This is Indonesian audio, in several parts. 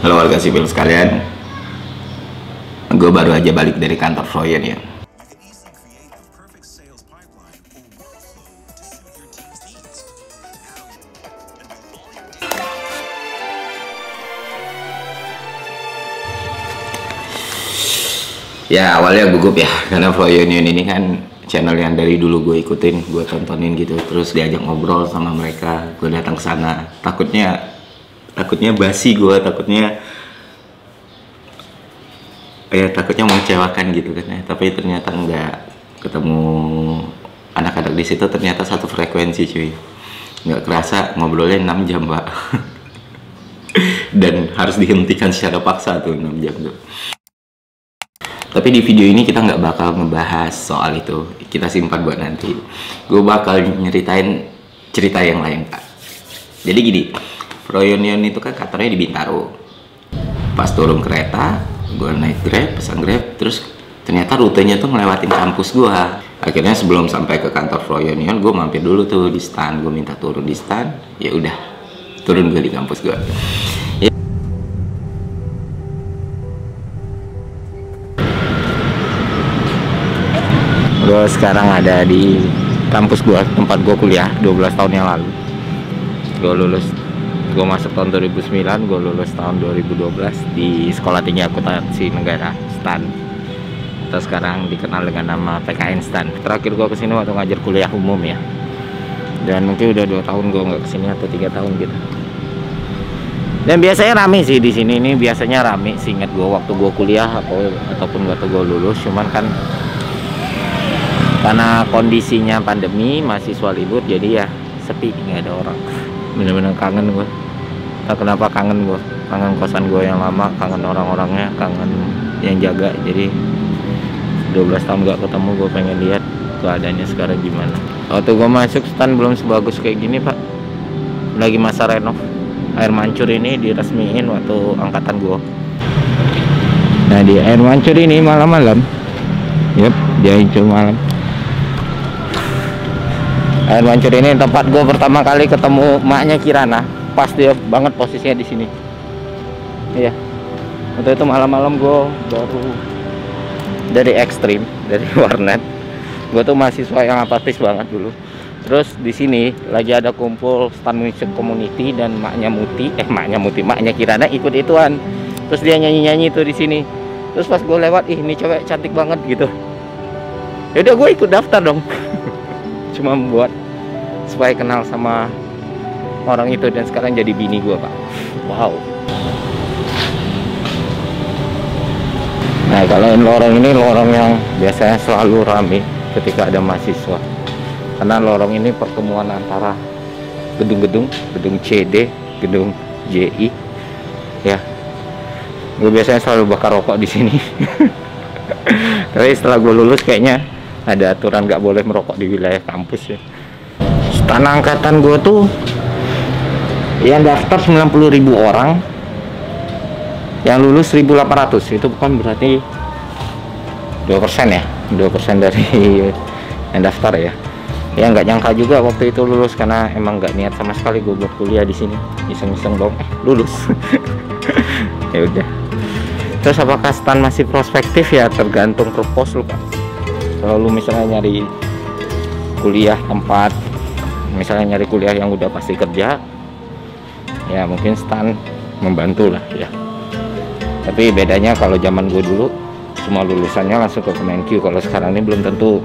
Halo warga sipil sekalian, gue baru aja balik dari kantor Froyen ya. Ya awalnya gugup ya, karena Froyen ini kan channel yang dari dulu gue ikutin, gue tontonin gitu, terus diajak ngobrol sama mereka, gue datang ke sana, takutnya basi gue, takutnya mengecewakan gitu kan ya. Tapi ternyata enggak, ketemu anak-anak di situ ternyata satu frekuensi cuy, nggak kerasa ngobrolnya 6 jam pak. Dan harus dihentikan secara paksa tuh 6 jam tuh. Tapi di video ini kita nggak bakal ngebahas soal itu, kita simpan buat nanti. Gue bakal nyeritain cerita yang lain pak. Jadi gini, Froyen itu kan kantornya di Bintaro. Pas turun kereta, gue naik Grab, pesan Grab, terus ternyata rutenya tuh ngelewatin kampus gue. Akhirnya sebelum sampai ke kantor Froyen, gue mampir dulu tuh di stand, gue minta turun di stand. Ya udah, turun gue di kampus gue. Gue sekarang ada di kampus gue, tempat gue kuliah 12 tahun yang lalu. Gue masuk tahun 2009, gue lulus tahun 2012 di Sekolah Tinggi Akuntansi Negara STAN, atau sekarang dikenal dengan nama PKN STAN. Terakhir gue kesini waktu ngajar kuliah umum ya, dan mungkin udah 2 tahun gue nggak kesini atau 3 tahun gitu. Dan biasanya rame sih di sini, ini biasanya rame. Seingat gue waktu gue kuliah ataupun waktu gue lulus, cuman kan karena kondisinya pandemi, mahasiswa libur, jadi ya sepi, nggak ada orang. Bener-bener kangen gue. Tak kenapa kangen gue, kangen kosan gue yang lama, kangen orang-orangnya, kangen yang jaga. Jadi 12 tahun gak ketemu, gue pengen lihat keadaannya sekarang gimana. Waktu gue masuk stand belum sebagus kayak gini pak, lagi masa renov. Air mancur ini diresmiin waktu angkatan gue. Nah di air mancur ini malam-malam, dia hancur malam. Air mancur ini tempat gue pertama kali ketemu maknya Kirana. Pas dia banget posisinya di sini. Iya. Waktu itu malam-malam gue baru dari ekstrim, dari warnet. Gue tuh mahasiswa yang apatis banget dulu. Terus di sini lagi ada kumpul stand music community dan maknya Kirana ikut ituan. Terus dia nyanyi-nyanyi tuh di sini. Terus pas gue lewat, ini cewek cantik banget gitu. Ya udah gue ikut daftar dong. Cuma buat supaya kenal sama orang itu, dan sekarang jadi bini gue pak. Wow. Nah kalau lorong ini lorong yang biasanya selalu ramai ketika ada mahasiswa, karena lorong ini pertemuan antara gedung CD, gedung JI ya. Gue biasanya selalu bakar rokok di sini. Tapi setelah gue lulus kayaknya ada aturan nggak boleh merokok di wilayah kampus ya. Stand angkatan gue tuh yang daftar 90.000 orang, yang lulus 1.800. Itu bukan berarti 2% ya, 2% dari yang daftar ya. Ya nggak nyangka juga waktu itu lulus, karena emang nggak niat sama sekali gue buat kuliah di sini, iseng-iseng dong lulus. Ya udah. Terus apakah stand masih prospektif ya, tergantung purpose lu kan. Kalau lu misalnya nyari kuliah tempat, misalnya nyari kuliah yang udah pasti kerja, ya mungkin stand membantu lah ya. Tapi bedanya kalau zaman gue dulu semua lulusannya langsung ke Kemenkyu, kalau sekarang ini belum tentu.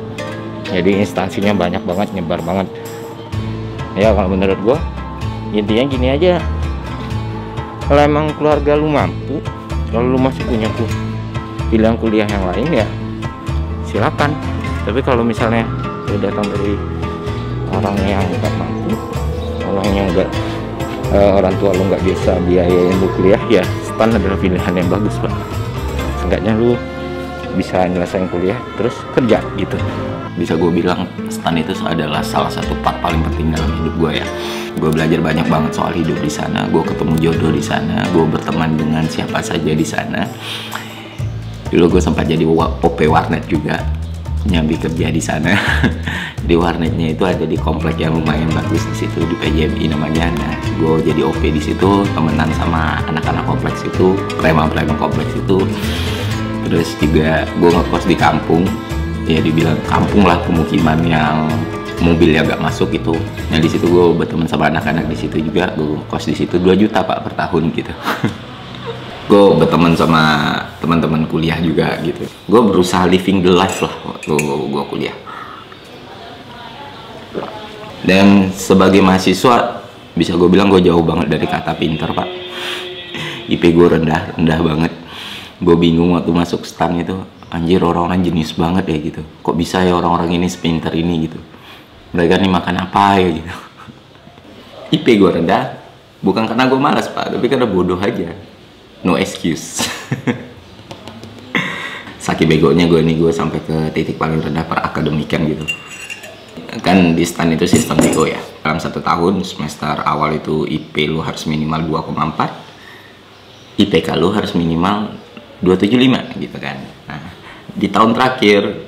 Jadi instansinya banyak banget, nyebar banget ya. Kalau menurut gue intinya gini aja, kalau emang keluarga lu mampu, kalau lu masih punya pilihan kuliah yang lain ya silakan. Tapi kalau misalnya lu datang dari orang yang nggak mampu, orang yang nggak orang tua lu nggak bisa biayain lu kuliah, ya stand adalah pilihan yang bagus pak. Seenggaknya lu bisa nyelesain kuliah terus kerja gitu. Bisa gue bilang stand itu adalah salah satu part paling penting dalam hidup gue ya. Gue belajar banyak banget soal hidup di sana. Gue ketemu jodoh di sana. Gue berteman dengan siapa saja di sana. Dulu gue sempat jadi OP warnet juga. nyambi kerja di sana. Di warnetnya itu ada di komplek yang lumayan bagus di situ, di PJMI namanya. Nah, gue jadi OP di situ, temenan sama anak-anak kompleks itu, preman-preman kompleks itu. Terus juga gue ngekos di kampung, ya dibilang kampung lah, pemukiman yang mobilnya gak masuk itu. Nah di situ gue berteman sama anak-anak di situ juga, gue ngekos di situ 2 juta Pak per tahun gitu. Gue berteman sama teman-teman kuliah juga gitu. Gue berusaha living the life lah waktu gue kuliah. Dan sebagai mahasiswa bisa gue bilang gue jauh banget dari kata pinter Pak. IP gue rendah banget. Gue bingung waktu masuk stan itu, anjir orang-orang jenis banget ya gitu. Kok bisa ya orang-orang ini sepinter ini gitu. Mereka nih makan apa ya gitu. IP gue rendah bukan karena gue malas Pak, tapi karena bodoh aja. No excuse. Saking begonya gue sampai ke titik paling rendah per akademikan gitu. Kan di STAN itu sistem bego ya. Dalam 1 tahun semester awal itu IP lu harus minimal 2,4, IPK lu harus minimal 275 gitu kan. Nah di tahun terakhir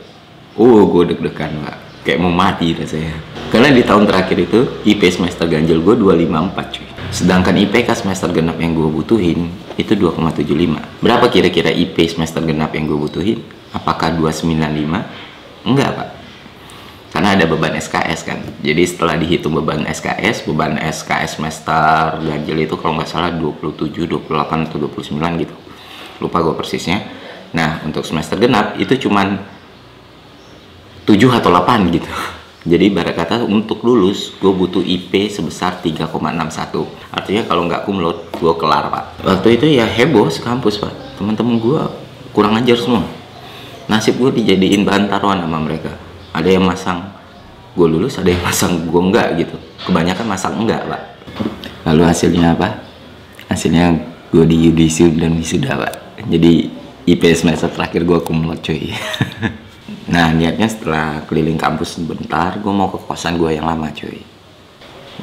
gue deg-degan Pak, kayak mau mati rasanya. Karena di tahun terakhir itu IP semester ganjil gue 254 cuy. Sedangkan IPK semester genap yang gue butuhin itu 2,75. Berapa kira-kira IP semester genap yang gue butuhin? Apakah 295? Enggak Pak, karena ada beban SKS kan. Jadi setelah dihitung beban SKS semester ganjil itu kalau nggak salah 27, 28, atau 29 gitu. Lupa gue persisnya. Nah untuk semester genap itu cuman 7 atau 8 gitu. Jadi ibarat kata untuk lulus gue butuh IP sebesar 3,61. Artinya kalau nggak kumlot gue kelar Pak. Waktu itu ya heboh sekampus Pak. Teman-teman gue kurang ajar semua. Nasib gue dijadiin bahan taruhan sama mereka. Ada yang masang gue lulus, ada yang masang gue enggak gitu. Kebanyakan masang enggak Pak. Lalu hasilnya apa? Hasilnya gue di yudisium dan wisuda Pak. Jadi IP semester terakhir gue kumlot cuy. Nah niatnya setelah keliling kampus sebentar, gue mau ke kosan gue yang lama cuy.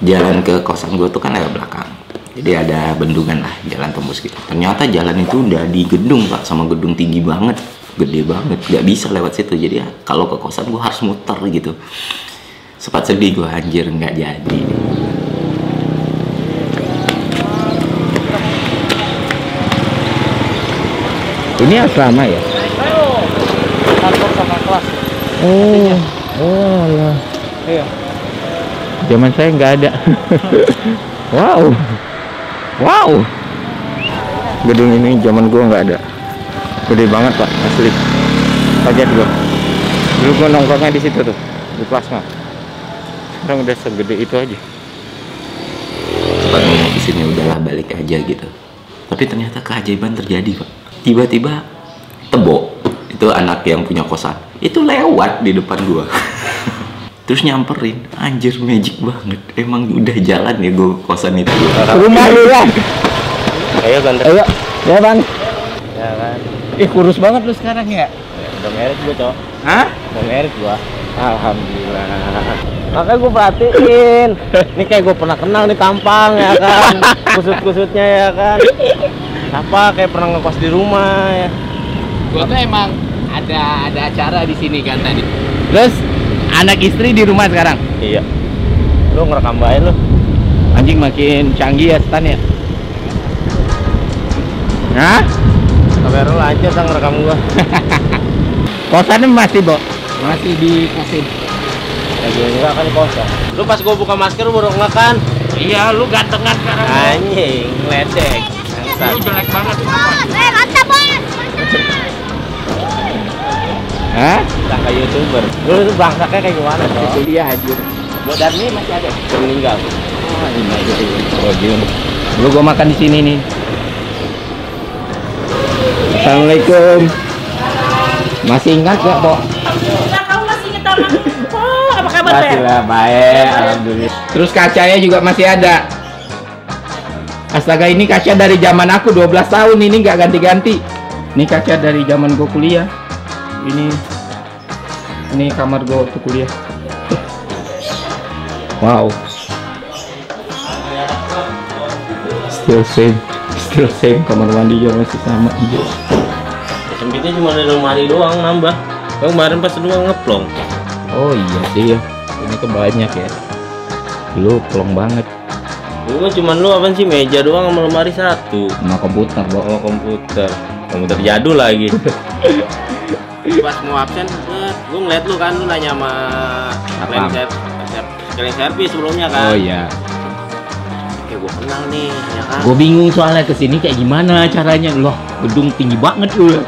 Jalan ke kosan gue tuh kan lewat belakang, jadi ada bendungan lah, jalan tembus gitu. Ternyata jalan itu udah di gedung Pak, sama gedung tinggi banget, gede banget, gak bisa lewat situ. Jadi ya kalau ke kosan gue harus muter gitu. Sempat sedih gue, anjir nggak jadi. Ini asrama ya? Kantor sama kelas. Oh lah. Iya. Zaman saya nggak ada. Wow. Gedung ini zaman gua nggak ada. Gede banget Pak, asli. Kaget gua. Dulu gua nongkrongnya di situ tuh, di plasma. Sekarang udah segede itu aja. Sempat ngomong di sini udahlah balik aja gitu. Tapi ternyata keajaiban terjadi Pak. Tiba-tiba Tebo, itu anak yang punya kosan, itu lewat di depan gua. Terus nyamperin, anjir magic banget. Emang udah jalan ya gua kosan itu. Rumah lu ya. Ayo ganteng. Ayo, ya Bang. Ya kan. Kurus banget lu sekarang ya. Udah merit gua, Cok. Hah? Udah merit gua. Alhamdulillah. Makanya gua perhatiin. Ini kayak gua pernah kenal nih tampang ya kan. Kusut-kusutnya ya kan. Apa kayak pernah ngekos di rumah ya. Gua tuh emang ada acara di sini kan tadi. Terus anak istri di rumah sekarang. Iya. Lu ngerekam bae lu. Anjing makin canggih ya stan ya. Hah? Kamera lu lancar sang ngerekam gua. Kosannya masih, Bo. Masih di kosin. Ya gue enggak kan di kosan. Lu pas gua buka masker lu baru enggak kan? Iya, lu gantengan sekarang. Anjing, ledek. Lu jelek banget. Mantap, Bos. Hah? Udah kayak YouTuber. Lu tuh bangsaknya kayak gimana, Cok? Kuliah anjir. Gua Darmi masih ada. Udah meninggal. Oh, gini. Lu gua makan di sini nih. Assalamualaikum. Masih ingat gak, Bo? Nah, kamu masih inget sama aku? Apa kabar, Masih Fer? lah, baik, alhamdulillah. Terus kacanya juga masih ada. Astaga, ini kaca dari zaman aku 12 tahun ini nggak ganti-ganti. Ini kaca dari zaman gue kuliah. Ini kamar gue waktu kuliah. Wow. Still same kamar mandinya masih sama. Sempitnya cuma dari lemari doang nambah. Kemarin pas lu ngeplong. Oh iya sih ya. Ini tuh banyak ya. Lu plong banget. Lu cuman lu apa sih, meja doang sama lemari satu. Sama komputer, Bo. Sama komputer jadul lagi. Pas mau absen, gue ngeliat lu kan, lu nanya sama cleaning service sebelumnya kan. Oh iya. Kayak gue kenal nih, ya kan. Gue bingung soalnya kesini kayak gimana caranya. Loh, gedung tinggi banget lu.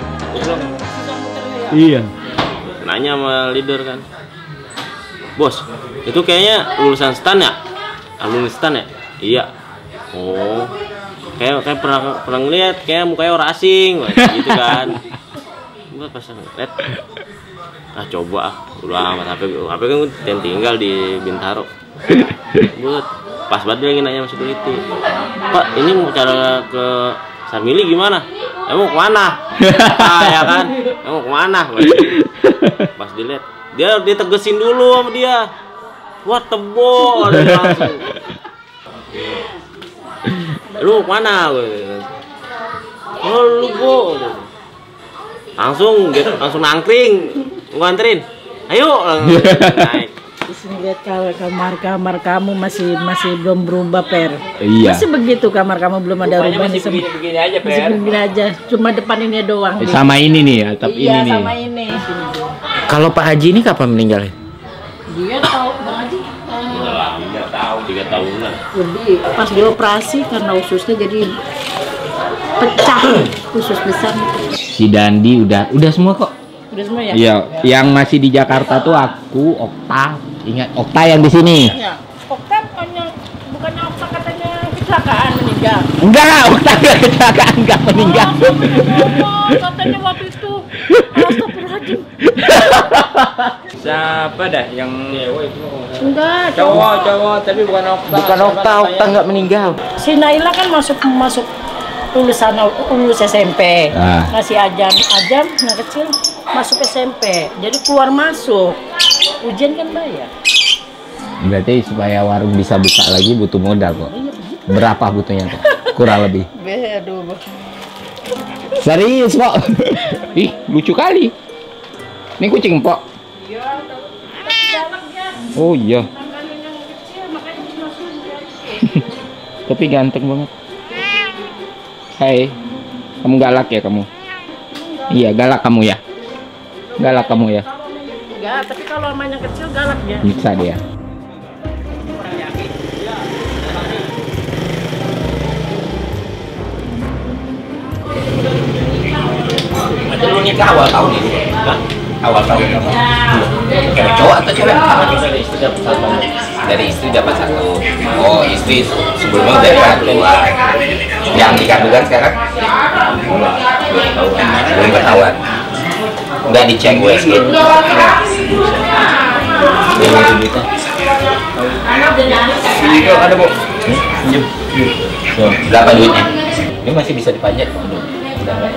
Iya. Nanya sama leader kan, bos, itu kayaknya lulusan stan ya? Alumni stan ya? Iya. Oh, kayak pernah ngeliat, kayak mukanya orang asing, gitu kan. Gue pas ngeliat, coba udah amat, HP kan tinggal di Bintaro. Buat pas banget dia lagi nanya sama security, Pak, ini mau cara ke Sarmili gimana? Emang kemana? Ya kan? Emang kemana? Pas dilihat, dia tegesin dulu sama dia. Wah, tebo, langsung. Lu kemana? Oh, lu Bo. Langsung nangkring, nganterin. Ayo, naik. Terus lihat kamar kamu masih belum berubah, Per. Iya. Masih begitu, kamar kamu belum ada rubah. Masih begini aja, Per. Masih begini aja, cuma depan ini doang. Sama ini nih ya, tapi Iya, ini nih. sama ini. Kalau Pak Haji ini kapan meninggalnya? Dia tahu Bang Haji. Nggak tahu, 3 tahunan. Lebih pas dioperasi karena ususnya jadi pecah, usus besar. Si Dandi udah semua kok. Udah semua ya? Iya, yang masih di Jakarta tuh aku, Okta. Ingat Okta yang di sini. Ya. Okta bukannya Okta katanya kecelakaan meninggal. Enggak, Okta enggak kecelakaan, enggak meninggal. Katanya waktu itu. Astagfirullahaladzim. Siapa dah yang Enggak, cowok tapi bukan Okta. Bukan Okta nggak meninggal. Si Naila kan masuk lulus SMP. Ah. Masih Ajam yang kecil masuk SMP. Jadi keluar masuk. Ujian kan bayar. Berarti supaya warung bisa buka lagi butuh modal kok. Berapa butuhnya kok? Kurang lebih. Aduh. Serius kok. Ih, lucu kali. Ini kucing, Pok. Iya, galak dia. Oh iya. Tangannya yang kecil makanya masuk dia. Tapi ganteng banget. Hai. Kamu galak ya kamu? Iya, galak kamu ya. Galak kamu ya. Enggak, tapi kalau sama yang kecil galak dia. Nyiksa dia. Lu nikah awal tahun ini? Awal tahun apa? Kayak cowok atau cewek? Dari istri dapat satu. Oh, istri sebelumnya udah dapat 2. Yang dikandungan sekarang? Belum ketahuan. Nggak dicek USG. Itu ada, Bu. Berapa duitnya? Ini masih bisa dipanjat. Udah nggak?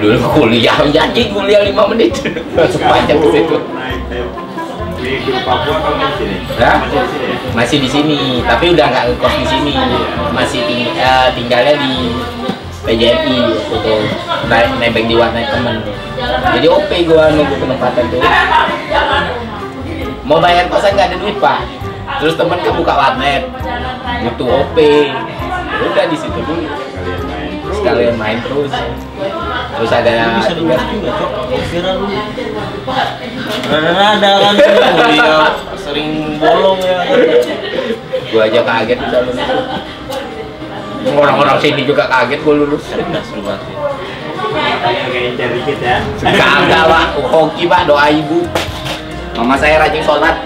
Dulu kuliah, jadi kuliah 5 menit langsung panjang ke situ. Di Papua kamu di sini? Nah, masih di sini, tapi udah nggak ngekos di sini. Masih tinggalnya di PJMI waktu itu, nebeng di warnet temen. Jadi OP gua nunggu penempatan tuh. Mau bayar kosan nggak ada duit, Pak. Terus temen kan buka warnet, butuh OP. Udah di situ dulu. Sekalian main terus ada Bisa juga Cok, kira lu rada kan dia sering bolong ya. gua aja kaget bisa lulus. Orang-orang sini juga kaget gua lulus. Kayak dikit ya. Kagak lah, hoki Pak, doa ibu. Mama saya rajin sholat.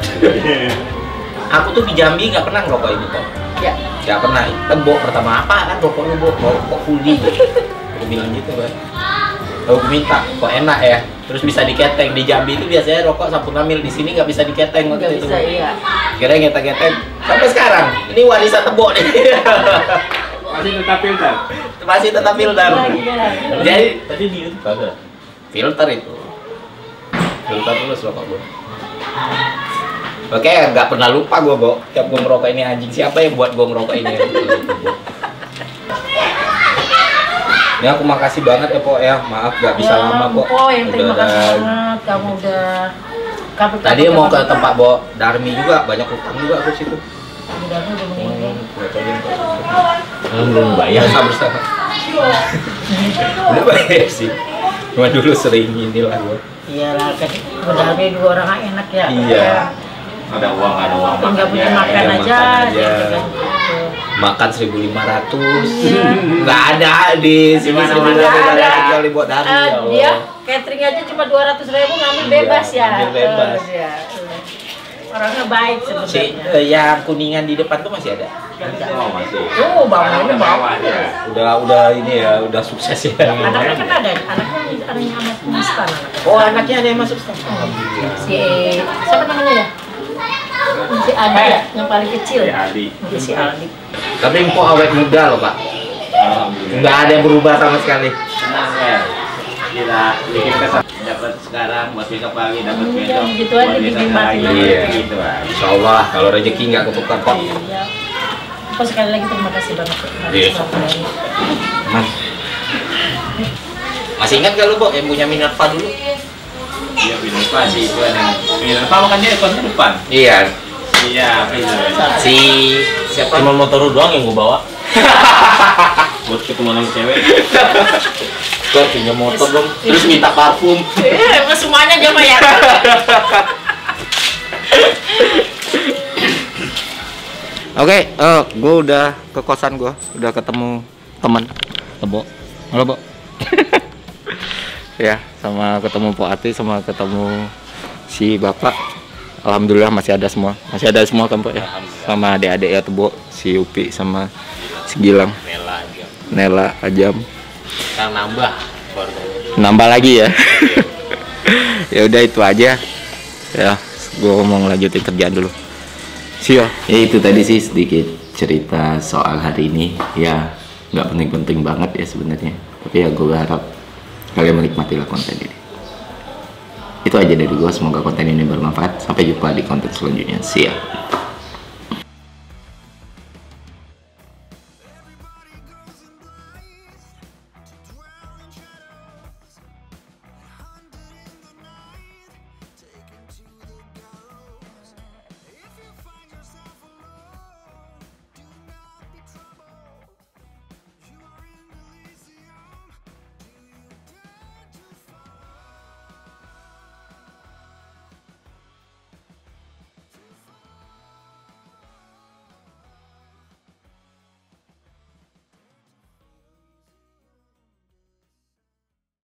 Aku tuh di Jambi nggak pernah ngerokok ini kok. Ya, nggak pernah. Tembok pertama apa kan rokok lu, rokok kuli. Aku bilang gitu kan. Aku minta, kok enak ya. Terus bisa diketeng. Di Jambi itu biasanya rokok sampun ngambil, di sini nggak bisa diketeng waktu itu. Bisa, iya. Kira ngeteng-ngeteng sampai sekarang. Ini warisan tembok nih. Masih tetap filter. Masih tetap filter. Jadi Tadi di YouTube filter itu. Filter terus rokok gue. Oke, nggak pernah lupa gue, Bo. Tiap gue ngerokok ini, anjing siapa yang buat gue ngerokok ini? Ya aku makasih banget ya Po ya, maaf gak bisa Ya, lama kok. Po, yang terima Udah- kasih banget kamu udah Tadi mau ke tempat Bo Darmi juga, banyak utang juga ke situ. udah meninggal. Belum bayar bersama. Udah bayar sih. Cuma dulu sering inilah gua. Iyalah kan udah dua orang enak ya. Iya. Ada uang Nggak punya makan Iya, aja, makan aja. gitu kan. Gitu. Makan 1.500. Iya. Nggak ada di sini Nggak 1.500 ada. kecuali buat Darmi ya Allah. Dia catering aja cuma 200.000 ngambil Iya, bebas ya. ngambil bebas. Iya. Orangnya baik Si sebenarnya. yang kuningan di depan tuh masih ada. Oh, bangunnya bawa. Udah ini ya, udah sukses ya. Anaknya kan ada, anaknya anak instan. Oh, anaknya ada yang masuk stan. Si siapa namanya ya? Si Aldi ya, yang paling kecil. Si Aldi. Tapi kok awet muda loh, Pak. Nggak ada yang berubah sama sekali. Tenang ya. Kita bikin kesan dapat sekarang buat besok pagi dapat besok. Gitu aja dinikmatin aja. Iya. Gitu lah. Insya Allah kalau rezeki nggak ketukar kok. Iya. Aku sekali lagi terima kasih banget. Iya. Man. Masih ingat gak lu, Bo, yang punya Minerva dulu? Iya, Minerva sih itu yang Minerva makan dia konten depan. Iya. Iya, apa itu? Si siapa? Cuma motor doang yang gua bawa. Buat ketemu sama cewek. Kok punya motor dong, terus minta parfum. Emang semuanya dia bayar. Oke, gue udah ke kosan gue, udah ketemu teman, Bo. Halo, Bo. Ya, sama ketemu Po Ati, sama ketemu si Bapak. Alhamdulillah masih ada semua kan Po ya. Sama adik-adik ya tuh Bo, si Upi sama si Gilang, Nela, Ajam. Sekarang nambah. Nambah lagi ya. Ya udah itu aja. Ya, gue mau lanjutin kerjaan dulu. See ya. Ya itu tadi sih sedikit cerita soal hari ini. Ya nggak penting-penting banget ya sebenarnya. Tapi ya gue harap kalian menikmatilah konten ini. Itu aja dari gue. Semoga konten ini bermanfaat. Sampai jumpa di konten selanjutnya. See ya.